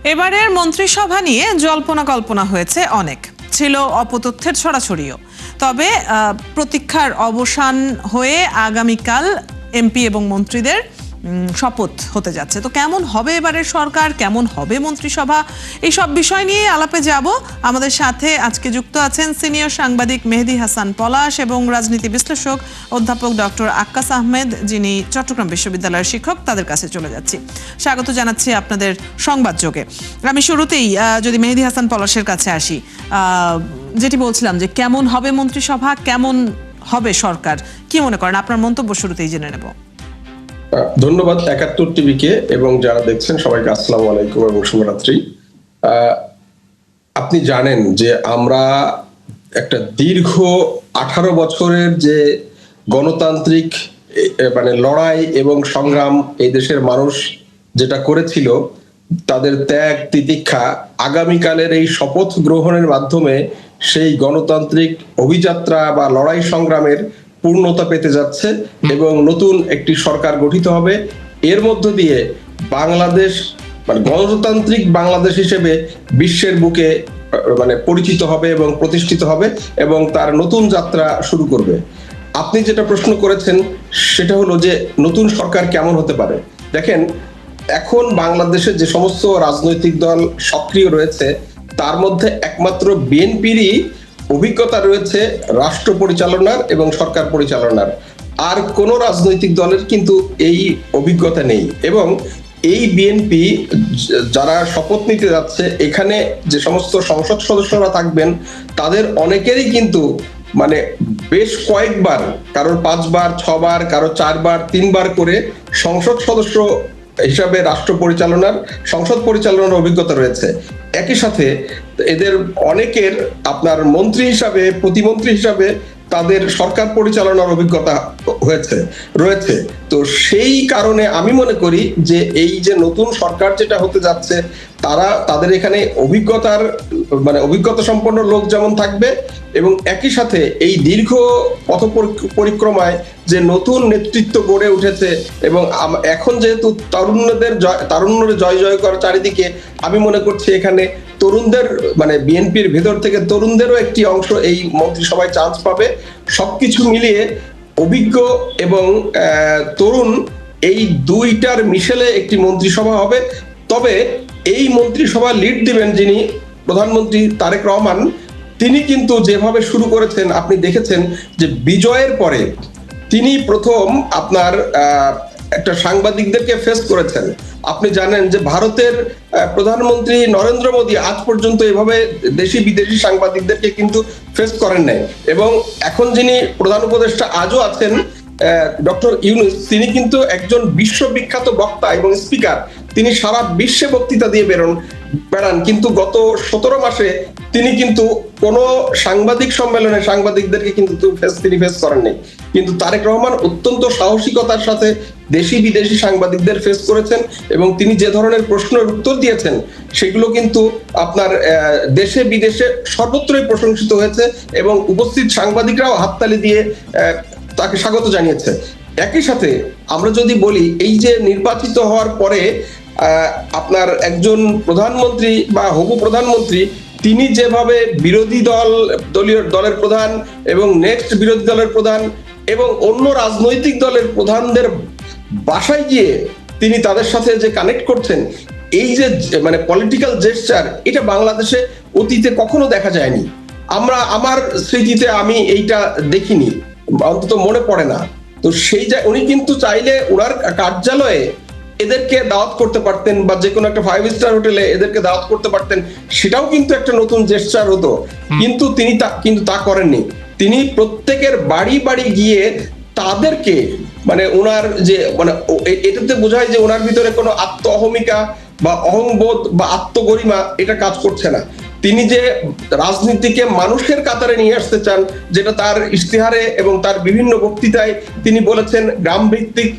এবারের মন্ত্রিসভা নিয়ে জল্পনা কল্পনা হয়েছে অনেক, ছিল অপতথ্যের ছড়াছড়িও। তবে প্রতীক্ষার অবসান হয়ে আগামীকাল এমপি এবং মন্ত্রীদের শপথ হতে যাচ্ছে। তো কেমন হবে এবারের সরকার, কেমন হবে মন্ত্রিসভা, এই সব বিষয় নিয়ে আলাপে যাব। আমাদের সাথে আজকে যুক্ত আছেন সিনিয়র সাংবাদিক মেহেদী হাসান পলাশ এবং রাজনীতি বিশ্লেষক অধ্যাপক ডক্টর আক্কাস আহমেদ, যিনি চট্টগ্রাম বিশ্ববিদ্যালয়ের শিক্ষক। তাদের কাছে চলে যাচ্ছি। স্বাগত জানাচ্ছি আপনাদের সংবাদ যোগে। আমি শুরুতেই যদি মেহেদী হাসান পলাশের কাছে আসি, যেটি বলছিলাম যে কেমন হবে মন্ত্রিসভা, কেমন হবে সরকার, কি মনে করেন? আপনার মন্তব্য শুরুতেই জেনে নেব। ধন্যবাদ ৭১ টিভিকে এবং যারা দেখছেন সবাইকে আসসালামু আলাইকুম এবং শুভরাত্রি। আপনি জানেন যে আমরা একটা দীর্ঘ 18 বছরের যে গণতান্ত্রিক লড়াই এবং সংগ্রাম এই দেশের মানুষ যেটা করেছিল, তাদের ত্যাগ তিতিক্ষা আগামীকালের এই শপথ গ্রহণের মাধ্যমে সেই গণতান্ত্রিক অভিযাত্রা বা লড়াই সংগ্রামের পূর্ণতা পেতে যাচ্ছে এবং নতুন একটি সরকার গঠিত হবে। এর মধ্য দিয়ে বাংলাদেশ গণতান্ত্রিক বাংলাদেশ হিসেবে বিশ্বের বুকে পরিচিত হবে এবং প্রতিষ্ঠিত হবে এবং তার নতুন যাত্রা শুরু করবে। আপনি যেটা প্রশ্ন করেছেন সেটা হলো যে নতুন সরকার কেমন হতে পারে। দেখেন, এখন বাংলাদেশে যে সমস্ত রাজনৈতিক দল সক্রিয় রয়েছে তার মধ্যে একমাত্র বিএনপিরই অভিজ্ঞতা রয়েছে রাষ্ট্র পরিচালনার এবং সরকার পরিচালনার। আর কোন রাজনৈতিক দলের কিন্তু এই অভিজ্ঞতা নেই। এবং এই বিএনপি যারা শপথ নিতে যাচ্ছে, এখানে যে সমস্ত সংসদ সদস্যরা থাকবেন তাদের অনেকেরই কিন্তু বেশ কয়েকবার, কারোর 5 বার 6 বার, কারো 4 বার 3 বার করে সংসদ সদস্য হিসাবে রাষ্ট্র পরিচালনার সংসদ পরিচালনার অভিজ্ঞতা রয়েছে। একই সাথে এদের অনেকের আপনার মন্ত্রী হিসাবে, প্রতিমন্ত্রী হিসাবে তাদের সরকার পরিচালনার অভিজ্ঞতা রয়েছে। তো সেই কারণে আমি মনে করি যে এই যে নতুন সরকার যেটা হতে যাচ্ছে, তাদের এখানে অভিজ্ঞতা সম্পন্ন লোক যেমন থাকবে এবং একই সাথে এই দীর্ঘ পথ পরিক্রমায় যে নতুন নেতৃত্ব গড়ে উঠেছে এবং এখন যেহেতু তারুণ্যের জয় জয়কর চারিদিকে, আমি মনে করছি এখানে তরুণদের বিএনপির ভেতর থেকে তরুণদেরও একটি অংশ এই মন্ত্রিসভায় চান্স পাবে। সবকিছু মিলিয়ে অভিজ্ঞ এবং তরুণ এই দুইটার মিশেলে একটি মন্ত্রিসভা হবে। তবে এই মন্ত্রিসভা লিড দিবেন যিনি, প্রধানমন্ত্রী তারেক রহমান। তিনি কিন্তু যেভাবে শুরু করেছেন, আপনি দেখেছেন যে বিজয়ের পরে তিনি প্রথম আপনার একটা সাংবাদিকদেরকে ফেস করেছেন। আপনি জানেন যে ভারতের প্রধানমন্ত্রী নরেন্দ্র মোদী আজ পর্যন্ত এভাবে দেশি বিদেশি সাংবাদিকদেরকে কিন্তু ফেস করেন নাই। এবং এখন যিনি প্রধান উপদেষ্টা আজও আছেন, ডক্টর ইউনূস, তিনি কিন্তু একজন বিশ্ববিখ্যাত বক্তা এবং স্পিকার। তিনি সারা বিশ্বে বক্তৃতা দিয়ে বেড়ান, কিন্তু গত 17 মাসে তিনি কিন্তু কোনো সাংবাদিক সম্মেলনে সাংবাদিকদেরকে কিন্তু তিনি ফেস করেননি। কিন্তু তারেক রহমান অত্যন্ত সাহসিকতার সাথে দেশি বিদেশি সাংবাদিকদের ফেস করেছেন এবং তিনি যে ধরনের প্রশ্নের উত্তর দিয়েছেন সেগুলো কিন্তু আপনার দেশে বিদেশে সর্বত্রই প্রশংসিত হয়েছে এবং উপস্থিত সাংবাদিকরাও হাততালি দিয়ে তাকে স্বাগত জানিয়েছে। একই সাথে আমরা যদি বলি, এই যে নির্বাচিত হওয়ার পরে আপনার একজন প্রধানমন্ত্রী বা হবু প্রধানমন্ত্রী, তিনি যেভাবে বিরোধী দলের প্রধান এবং নেক্সট বিরোধী দলের প্রধান এবং অন্য রাজনৈতিক দলের প্রধানদের বাসায় গিয়ে তিনি তাদের সাথে যে কানেক্ট করছেন, এই যে পলিটিক্যাল জেস্চার, এটা বাংলাদেশে অতীতে কখনো দেখা যায়নি। আমার স্মৃতিতে আমি এইটা দেখিনি, অন্তত মনে পড়ে না। তো উনি কিন্তু চাইলে ওনার কার্যালয়ে এদেরকে দাওয়াত করতে পারতেন বা যে কোনো একটা 5 স্টার হোটেলে এদেরকে দাওয়াত করতে পারতেন, সেটাও কিন্তু একটা নতুন জেস্চার হতো। কিন্তু তিনি তা করেননি। তিনি প্রত্যেকের বাড়ি বাড়ি গিয়ে তাদেরকে ওনার যে এটাতে বোঝায় যে ওনার ভিতরে কোনো আত্ম অহমিকা বা অহংবোধ বা আত্মগরিমা এটা কাজ করছে না। তিনি যে রাজনীতিকে মানুষের কাতারে নিয়ে আসতে চান, যেটা তার ইশতেহারে এবং তার বিভিন্ন বক্তৃতায় তিনি বলেছেন, গ্রাম ভিত্তিক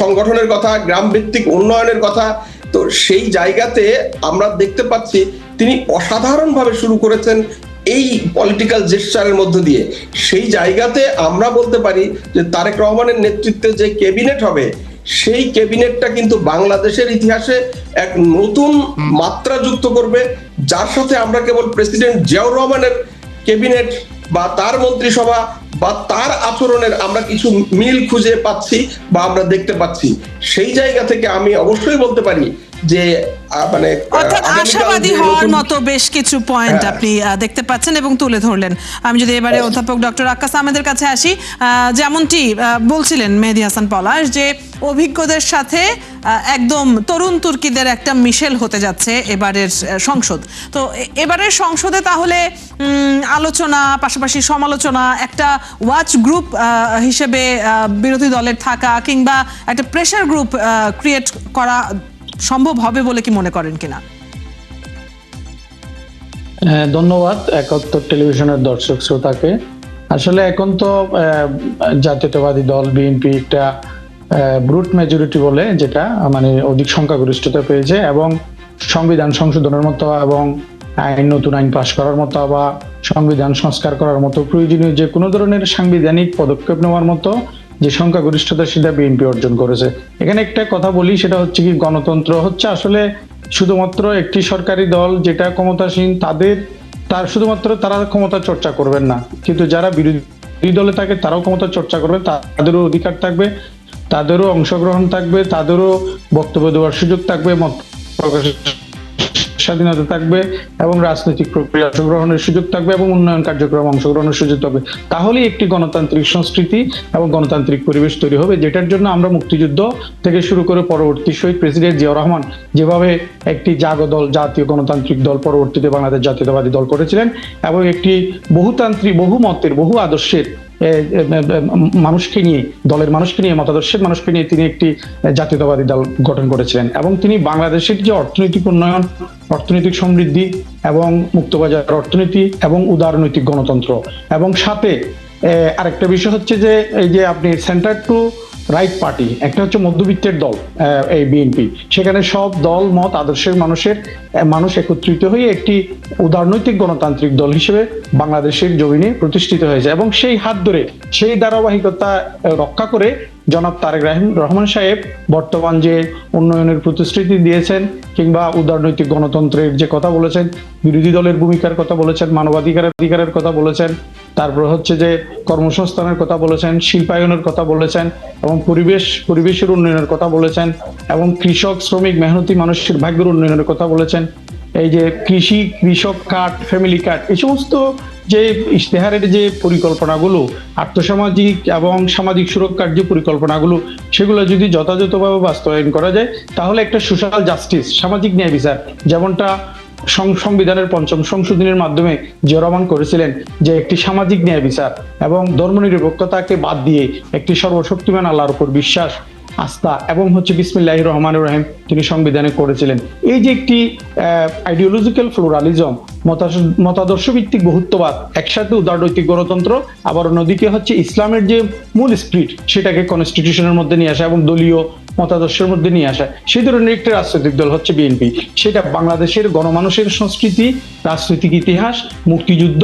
সংগঠনের কথা, গ্রাম ভিত্তিক উন্নয়নের কথা। তো সেই জায়গাতে আমরা দেখতে পাচ্ছি তিনি অসাধারণভাবে শুরু করেছেন এই পলিটিক্যাল জেস্চারের মধ্য দিয়ে। সেই জায়গাতে আমরা বলতে পারি যে তারেক রহমানের নেতৃত্বে যে ক্যাবিনেট হবে, সেই ক্যাবিনেটটা কিন্তু বাংলাদেশের ইতিহাসে এক নতুন মাত্রা যুক্ত করবে, যার সাথে আমরা কেবল প্রেসিডেন্ট জিয়াউর রহমানের ক্যাবিনেট বা তার মন্ত্রিসভা বা তার আচরণের আমরা কিছু মিল খুঁজে পাচ্ছি বা আমরা দেখতে পাচ্ছি। সেই জায়গা থেকে আমি অবশ্যই বলতে পারি যে মানে অর্থাৎ আশাবাদী হওয়ার মতো বেশ কিছু পয়েন্ট আপনি দেখতে পাচ্ছেন এবং তুলে ধরলেন। আমি যদি এবারে অধ্যাপক ডক্টর আক্কাস আহমেদের কাছে আসি, যেমনটি বলছিলেন মেহেদী হাসান পলাশ যে অভিজ্ঞদের সাথে একদম তরুণ তুর্কিদের একটা মিশেল হতে যাচ্ছে এবারের সংসদ। তো এবারের সংসদে তাহলে আলোচনা পাশাপাশি সমালোচনা, একটা ওয়াচ গ্রুপ হিসেবে বিরোধী দলের থাকা কিংবা একটা প্রেসার গ্রুপ ক্রিয়েট করা সম্ভব হবে বলে কি মনে করেন কিনা? ধন্যবাদ একাত্তর টেলিভিশনের দর্শক শ্রোতাকে। আসলে এখন তো জাতীয়তাবাদী দল বিএনপি একটা ব্রুট মেজরিটি বলে, যেটা মানে অধিক সংখ্যাগরিষ্ঠতা পেয়েছে এবং সংবিধান সংশোধনের মতো এবং নতুন আইন পাশ করার মতো বা সংবিধান সংস্কার করার মতো প্রয়োজনীয় যে কোনো ধরনের সাংবিধানিক পদক্ষেপ নেওয়ার মতো যে সংখ্যাগরিষ্ঠতা সেটা বিএনপি অর্জন করেছে। এখানে একটা কথা বলি, সেটা হচ্ছে কি গণতন্ত্র হচ্ছে আসলে শুধুমাত্র একটি সরকারি দল যেটা ক্ষমতাসীন তার শুধুমাত্র তারা ক্ষমতা চর্চা করবেন না, কিন্তু যারা বিরোধী দলে থাকে তারাও ক্ষমতা চর্চা করবেন, তাদেরও অধিকার থাকবে, তাদেরও অংশগ্রহণ থাকবে, তাদেরও বক্তব্য দেওয়ার সুযোগ থাকবে, মত প্রকাশের স্বাধীনতা থাকবে এবং রাজনৈতিক প্রক্রিয়া অংশগ্রহণের সুযোগ থাকবে এবং উন্নয়ন কার্যক্রম অংশগ্রহণের সুযোগ থাকবে। তাহলেই একটি গণতান্ত্রিক সংস্কৃতি এবং গণতান্ত্রিক পরিবেশ তৈরি হবে, যেটার জন্য আমরা মুক্তিযুদ্ধ থেকে শুরু করে পরবর্তী শহীদ প্রেসিডেন্ট জিয়াউর রহমান যেভাবে একটি দল, জাতীয় গণতান্ত্রিক দল, পরবর্তীতে বাংলাদেশ জাতীয়তাবাদী দল করেছিলেন এবং একটি বহুতান্ত্রিক, বহু মতের, বহু আদর্শের মানুষকে নিয়ে, দলের মানুষকে নিয়ে, মতাদর্শের মানুষকে নিয়ে তিনি একটি জাতীয়তাবাদী দল গঠন করেছিলেন এবং তিনি বাংলাদেশের যে অর্থনৈতিক উন্নয়ন, অর্থনৈতিক সমৃদ্ধি এবং মুক্তবাজার অর্থনীতি এবং উদারনৈতিক গণতন্ত্র এবং সাথে আরেকটা বিষয় হচ্ছে যে এই যে আপনি সেন্টার টু রাইট পার্টি, একটা হচ্ছে মধ্যবিত্তের দল এই বিএনপি, সেখানে সব দল মত আদর্শের মানুষ একত্রিত হয়ে একটি উদারনৈতিক গণতান্ত্রিক দল হিসেবে বাংলাদেশের জমিনে প্রতিষ্ঠিত হয়েছে এবং সেই হাত ধরে সেই ধারাবাহিকতা রক্ষা করে জনাব তারেক রহমান সাহেব বর্তমান যে উন্নয়নের প্রতিশ্রুতি দিয়েছেন কিংবা উদারনৈতিক গণতন্ত্রের যে কথা বলেছেন, বিরোধী দলের ভূমিকার কথা বলেছেন, মানবাধিকারের কথা বলেছেন, তারপর হচ্ছে যে কর্মসংস্থানের কথা বলেছেন, শিল্পায়নের কথা বলেছেন এবং পরিবেশের উন্নয়নের কথা বলেছেন এবং কৃষক, শ্রমিক, মেহনতি মানুষের ভাগ্যের উন্নয়নের কথা বলেছেন। এই যে কৃষক কার্ড, ফ্যামিলি কার্ড, এই সমস্ত যে ইশতেহারের যে পরিকল্পনাগুলো, আর্থসামাজিক এবং সামাজিক সুরক্ষার যে পরিকল্পনাগুলো, সেগুলো যদি যথাযথভাবে বাস্তবায়ন করা যায় তাহলে একটা সোশ্যাল জাস্টিস, সামাজিক ন্যায় বিচার, যেমনটা সংবিধানের ৫ম সংশোধনীর মাধ্যমে জিয়াউর রহমান করেছিলেন, যে একটি সামাজিক ন্যায় বিচার এবং ধর্মনিরপেক্ষতাকে বাদ দিয়ে একটি সর্বশক্তিমান আল্লাহর উপর বিশ্বাস, আস্থা এবং হচ্ছে বিসমিল্লাহির রহমানির রহিম তিনি সংবিধানে করেছিলেন। এই যে একটি আইডিওলজিক্যাল প্লুরালিজম, মতাদর্শ ভিত্তিক বহুত্ববাদ, একসাথে উদারনৈতিক গণতন্ত্র, আবার অন্যদিকে হচ্ছে ইসলামের যে মূল স্পিরিট সেটাকে কনস্টিটিউশনের মধ্যে নিয়ে আসা এবং দলীয় মতাদর্শের মধ্যে নিয়ে আসা, সেই ধরনের একটি রাজনৈতিক দল হচ্ছে বিএনপি। সেটা বাংলাদেশের গণমানুষের সংস্কৃতি, রাজনৈতিক ইতিহাস, মুক্তিযুদ্ধ,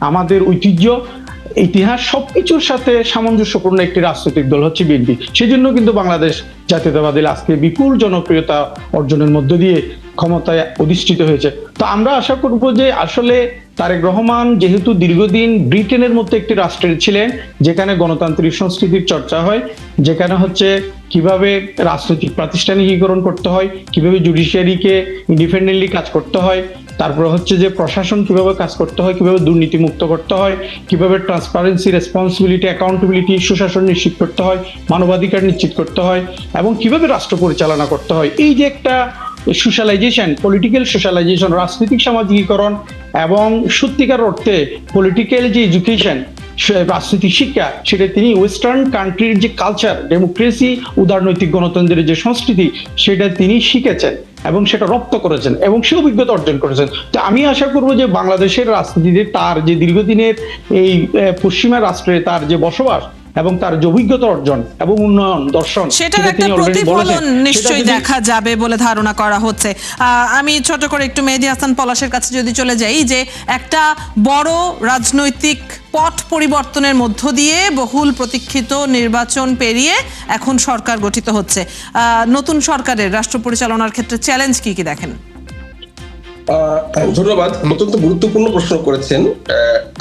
আমাদের ঐতিহ্য, ইতিহাস সবকিছুর সাথে সামঞ্জস্যপূর্ণ একটি রাজনৈতিক দল হচ্ছে বিএনপি। সেই জন্য কিন্তু বাংলাদেশ জাতীয়তাবাদী আজকে বিপুল জনপ্রিয়তা অর্জনের মধ্য দিয়ে ক্ষমতায় অধিষ্ঠিত হয়েছে। তো আমরা আশা করব যে আসলে তারেক রহমান যেহেতু দীর্ঘদিন ব্রিটেনের মতো একটি রাষ্ট্রের ছিলেন, যেখানে গণতান্ত্রিক সংস্কৃতির চর্চা হয়, যেখানে হচ্ছে কিভাবে রাজনৈতিক প্রাতিষ্ঠানিকীকরণ করতে হয়, কিভাবে জুডিশিয়ারিকে ইন্ডিপেন্ডেন্টলি কাজ করতে হয়, তারপর হচ্ছে যে প্রশাসন কিভাবে কাজ করতে হয়, কিভাবে দুর্নীতি মুক্ত করতে হয়, কিভাবে ট্রান্সপারেন্সি, রেসপন্সিবিলিটি, অ্যাকাউন্টেবিলিটি, সুশাসন নিশ্চিত করতে হয়, মানবাধিকার নিশ্চিত করতে হয় এবং কিভাবে রাষ্ট্র পরিচালনা করতে হয়। এই যে একটা সোশ্যালাইজেশন, পলিটিক্যাল সোশ্যালাইজেশন, রাজনৈতিক সামাজিকীকরণ এবং সত্যিকার অর্থে পলিটিক্যাল যে এডুকেশন, রাজনৈতিক শিক্ষা, সেটা তিনি ওয়েস্টার্ন কান্ট্রির যে কালচার, ডেমোক্রেসি, উদারনৈতিক গণতন্ত্রের যে সংস্কৃতি, সেটা তিনি শিখেছেন এবং সেটা রপ্ত করেছেন এবং সে অভিজ্ঞতা অর্জন করেছেন। তো আমি আশা করবো যে বাংলাদেশের রাজনীতিতে তার যে দীর্ঘদিনের এই পশ্চিমা রাষ্ট্রে তার যে বসবাস এবং তার যে অভিজ্ঞতা অর্জন এবং উন্নয়ন দর্শন, সেটার একটা প্রতিফলন নিশ্চয়ই দেখা যাবে বলে ধারণা করা হচ্ছে। আমি ছোট করে একটু মেহেদী হাসান পলাশের কাছে যদি চলে যাই, যে একটা বড় রাজনৈতিক পট পরিবর্তনের মধ্য দিয়ে বহুল প্রতীক্ষিত নির্বাচন পেরিয়ে এখন সরকার গঠিত হচ্ছে। নতুন সরকারের রাষ্ট্র পরিচালনার ক্ষেত্রে চ্যালেঞ্জ কি কি দেখেন? ধন্যবাদ, অত্যন্ত গুরুত্বপূর্ণ প্রশ্ন করেছেন।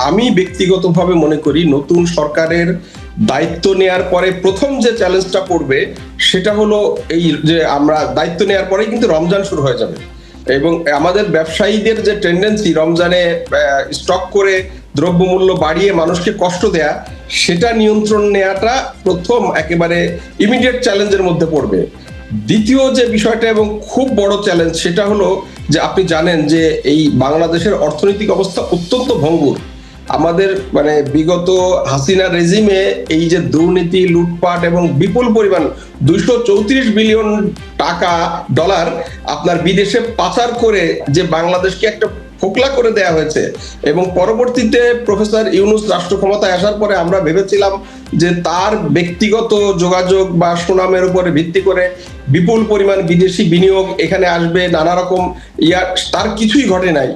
আমি ব্যক্তিগতভাবে মনে করি নতুন সরকারের দায়িত্ব নেয়ার পরে প্রথম যে চ্যালেঞ্জটা পড়বে সেটা হলো এই যে আমরা দায়িত্ব নেয়ার পরেই কিন্তু রমজান শুরু হয়ে যাবে এবং আমাদের ব্যবসায়ীদের যে টেন্ডেন্সি রমজানে স্টক করে দ্রব্যমূল্য বাড়িয়ে মানুষকে কষ্ট দেয়া, সেটা নিয়ন্ত্রণ নেওয়াটা প্রথম একেবারে ইমিডিয়েট চ্যালেঞ্জের মধ্যে পড়বে। দ্বিতীয় যে বিষয়টা এবং খুব বড় চ্যালেঞ্জ সেটা হলো যে আপনি জানেন যে এই বাংলাদেশের অর্থনৈতিক অবস্থা অত্যন্ত ভঙ্গুর। আমাদের মানে বিগত হাসিনা রেজিমে এই যে দুর্নীতি, লুটপাট এবং বিপুল পরিমাণ 234 বিলিয়ন ডলার আপনার বিদেশে পাচার করে যে বাংলাদেশকে একটা ফোকলা করে দেয়া হয়েছে এবং পরবর্তীতে প্রফেসর ইউনূস রাষ্ট্র ক্ষমতায় আসার পরে আমরা ভেবেছিলাম যে তার ব্যক্তিগত যোগাযোগ বা সুনামের উপরে ভিত্তি করে বিপুল পরিমাণ বিদেশি বিনিয়োগ এখানে আসবে, নানা রকম তার কিছুই ঘটে নাই।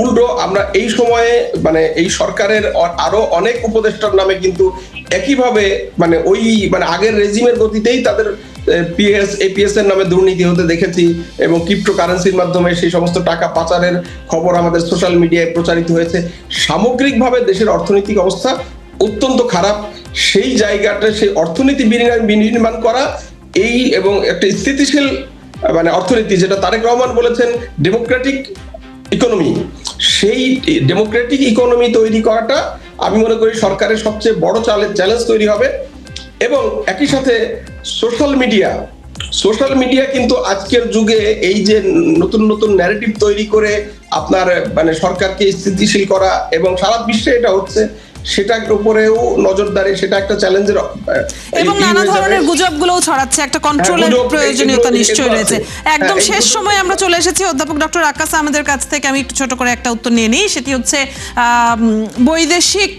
উল্টো আমরা এই সময়ে মানে এই সরকারের আরো অনেক উপদেষ্টার নামে কিন্তু একইভাবে মানে ওই মানে আগের রেজিমের গতিতেই তাদের এপিএস এর নামে দুর্নীতি হতে দেখেছি এবং ক্রিপ্টোকারেন্সির মাধ্যমে সেই সমস্ত টাকা পাচারের খবর আমাদের সোশ্যাল মিডিয়ায় প্রচারিত হয়েছে। সামগ্রিকভাবে দেশের অর্থনৈতিক অবস্থা অত্যন্ত খারাপ। সেই জায়গাটা সেই অর্থনীতি বিনির্মাণ করা এই এবং একটা স্থিতিশীল মানে অর্থনীতি, যেটা তারেক রহমান বলেছেন ডেমোক্রেটিক ইকোনমি, সেই ডেমোক্রেটিক ইকোনমি তৈরি করাটা আমি মনে করি সরকারের সবচেয়ে বড় চ্যালেঞ্জ তৈরি হবে। এবং একই সাথে সোশ্যাল মিডিয়া কিন্তু আজকের যুগে এই যে নতুন নতুন ন্যারেটিভ তৈরি করে আপনার মানে সরকারকে স্থিতিশীল করা এবং সারা বিশ্বে এটা হচ্ছে, সেটার উপরেও নজরদারি, সেটা একটা চ্যালেঞ্জের এবং নানা ধরনের গুজবগুলোও ছড়াচ্ছে, একটা কন্ট্রোলের প্রয়োজনীয়তা নিশ্চয়ই রয়েছে। একদম শেষ সময় আমরা চলে এসেছি। অধ্যাপক ডক্টর আক্কাস আহমেদের কাছ থেকে আমি একটু ছোট করে একটা উত্তর নিয়ে নিই। সেটি হচ্ছে বৈদেশিক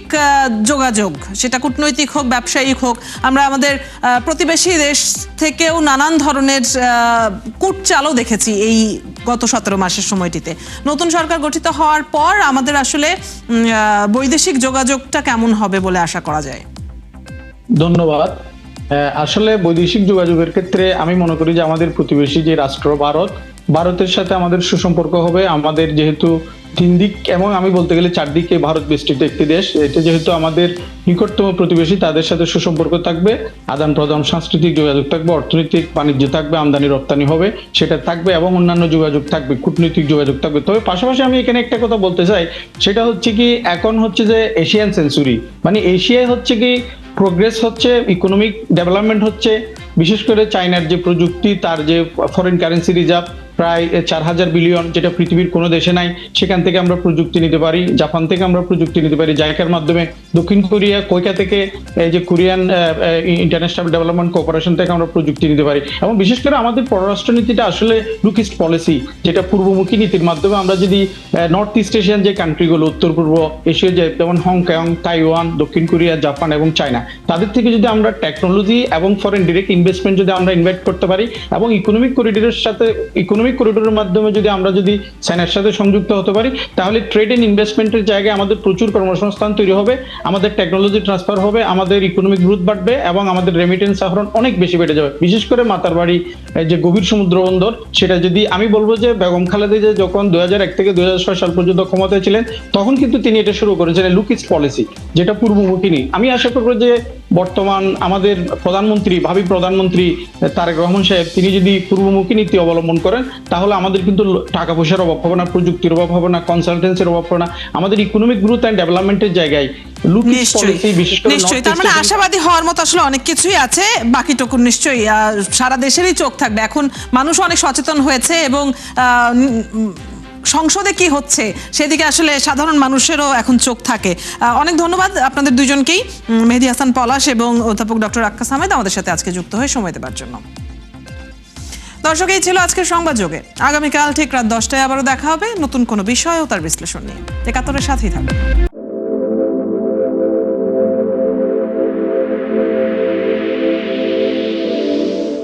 যোগাযোগ, সেটা কূটনৈতিক হোক ব্যবসায়িক হোক, আমরা আমাদের প্রতিবেশী দেশ থেকেও নানান ধরনের কূটচালও দেখেছি এই গত 17 মাসের সময়টিতে। নতুন সরকার গঠিত হওয়ার পর আমাদের আসলে বৈদেশিক যোগাযোগটা কেমন হবে বলে আশা করা যায়? ধন্যবাদ। আসলে বৈদেশিক যোগাযোগের ক্ষেত্রে আমি মনে করি যে আমাদের প্রতিবেশী যে রাষ্ট্র ভারতের সাথে আমাদের সুসম্পর্ক হবে। আমাদের যেহেতু 3 দিক এবং আমি বলতে গেলে 4 দিকে ভারত বেষ্টিত একটি দেশ, এটা যেহেতু আমাদের নিকটতম প্রতিবেশী, তাদের সাথে সুসম্পর্ক থাকবে, আদান প্রদান, সাংস্কৃতিক যোগাযোগ থাকবে, অর্থনৈতিক বাণিজ্য থাকবে, আমদানি রপ্তানি হবে সেটা থাকবে এবং অন্যান্য যোগাযোগ থাকবে, কূটনৈতিক যোগাযোগ থাকবে। তবে পাশাপাশি আমি এখানে একটা কথা বলতে চাই, সেটা হচ্ছে কি এখন হচ্ছে যে এশিয়ান সেঞ্চুরি, মানে এশিয়ায় হচ্ছে কি প্রোগ্রেস হচ্ছে, ইকোনমিক ডেভেলপমেন্ট হচ্ছে, বিশেষ করে চায়নার যে প্রযুক্তি, তার যে ফরেন কারেন্সি রিজার্ভ প্রায় 4000 বিলিয়ন, যেটা পৃথিবীর কোনো দেশে নাই, সেখান থেকে আমরা প্রযুক্তি নিতে পারি। জাপান থেকে আমরা প্রযুক্তি নিতে পারি জাইকার মাধ্যমে। দক্ষিণ কোরিয়া কোইকা থেকে এই যে কোরিয়ান ইন্টারন্যাশনাল ডেভেলপমেন্ট কোঅপারেশন থেকে আমরা প্রযুক্তি নিতে পারি। এবং বিশেষ করে আমাদের পররাষ্ট্রনীতিটা আসলে লুক ইস্ট পলিসি, যেটা পূর্বমুখী নীতির মাধ্যমে আমরা যদি নর্থ ইস্ট এশিয়ান যে কান্ট্রিগুলো, উত্তর পূর্ব এশিয়া যেমন হংকং, তাইওয়ান, দক্ষিণ কোরিয়া, জাপান এবং চায়না, তাদের থেকে যদি আমরা টেকনোলজি এবং ফরেন ডিরেক্ট ইনভেস্টমেন্ট যদি আমরা ইনভাইট করতে পারি এবং ইকোনমিক করিডোরের মাধ্যমে যদি আমরা চায়নার সাথে সংযুক্ত হতে পারি, তাহলে ট্রেড এন্ড ইনভেস্টমেন্টের জায়গায় আমাদের প্রচুর কর্মসংস্থান তৈরি হবে, আমাদের টেকনোলজি ট্রান্সফার হবে, আমাদের ইকোনমিক গ্রোথ বাড়বে এবং আমাদের রেমিটেন্স আহরণ অনেক বেশি বেড়ে যাবে। বিশেষ করে মাতারবাড়ি যে গভীর সমুদ্র বন্দর, সেটা যদি আমি বলবো যে বেগম খালেদা জিয়া যখন 2001 থেকে 2006 সাল পর্যন্ত ক্ষমতায় ছিলেন, তখন কিন্তু তিনি এটা শুরু করেছিলেন লুক ইস্ট পলিসি, যেটা পূর্বমুখী নীতি। আমি আশা করবো যে বর্তমান আমাদের ভাবি প্রধানমন্ত্রী তারেক রহমান সাহেব, তিনি যদি পূর্বমুখী নীতি অবলম্বন করেন, তাহলে আমাদের কিন্তু টাকা পয়সার অভাব হবে না, প্রযুক্তির অভাব হবে না, কনসালটেন্সির অভাব হবে না, আমাদের ইকোনমিক গ্রোথ এন্ড ডেভেলপমেন্টের জায়গায় নিশ্চয়ই। তার মানে আশাবাদী হওয়ার মতো আসলে অনেক কিছুই আছে, বাকিটুকু নিশ্চয়ই সারা দেশেরই চোখ থাকবে। এখন মানুষ অনেক সচেতন হয়েছে এবং সংসদে কি হচ্ছে সেদিকে আসলে সাধারণ মানুষেরও এখন চোখ থাকে। অনেক ধন্যবাদ আপনাদের দুজনকেই, মেহেদী হাসান পলাশ এবং অধ্যাপক ডক্টর আক্কাস আহমেদ, আমাদের সাথে আজকে যুক্ত হয়ে সময় দেওয়ার জন্য। দর্শক, এই ছিল আজকের সংবাদযোগে। আগামীকাল ঠিক রাত 10টায় আবারও দেখা হবে নতুন কোনো বিষয় ও তার বিশ্লেষণ নিয়ে। 71-এর সাথেই থাকবে।